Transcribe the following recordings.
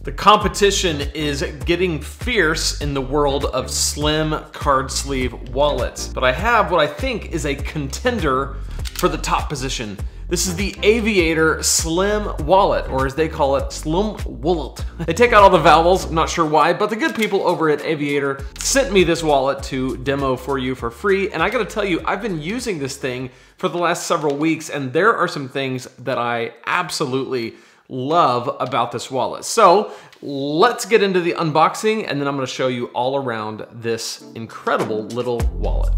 The competition is getting fierce in the world of slim card sleeve wallets, but I have what I think is a contender for the top position. This is the Aviator Slim Wallet, or as they call it, Slim Wallet. They take out all the vowels, I'm not sure why, but the good people over at Aviator sent me this wallet to demo for you for free, and I gotta tell you, I've been using this thing for the last several weeks, and there are some things that I absolutely love about this wallet. So let's get into the unboxing, and then I'm gonna show you all around this incredible little wallet.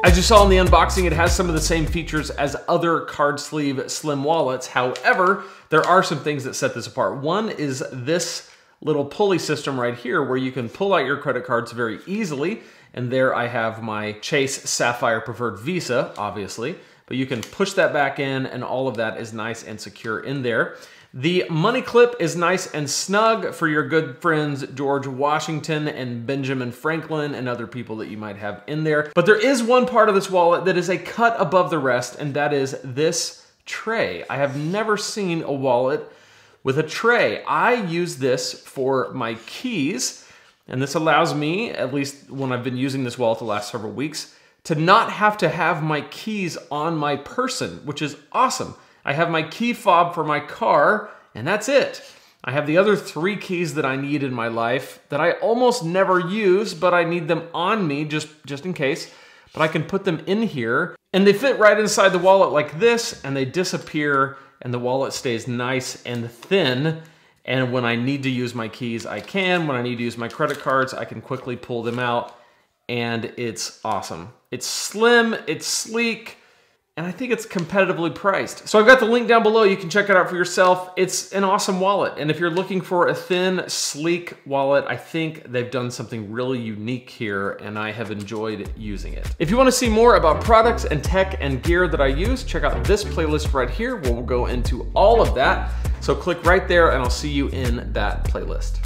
As you saw in the unboxing, it has some of the same features as other card sleeve slim wallets. However, there are some things that set this apart. One is this little pulley system right here where you can pull out your credit cards very easily. And there I have my Chase Sapphire Preferred Visa, obviously, but you can push that back in and all of that is nice and secure in there. The money clip is nice and snug for your good friends George Washington and Benjamin Franklin and other people that you might have in there. But there is one part of this wallet that is a cut above the rest, and that is this tray. I have never seen a wallet with a tray. I use this for my keys, and this allows me, at least when I've been using this wallet the last several weeks, to not have to have my keys on my person, which is awesome. I have my key fob for my car, and that's it. I have the other 3 keys that I need in my life that I almost never use, but I need them on me just in case. But I can put them in here, and they fit right inside the wallet like this, and they disappear, and the wallet stays nice and thin. And when I need to use my keys, I can. When I need to use my credit cards, I can quickly pull them out, and it's awesome. It's slim, it's sleek, and I think it's competitively priced. So I've got the link down below. You can check it out for yourself. It's an awesome wallet. And if you're looking for a thin, sleek wallet, I think they've done something really unique here, and I have enjoyed using it. If you want to see more about products and tech and gear that I use, check out this playlist right here where we'll go into all of that. So click right there and I'll see you in that playlist.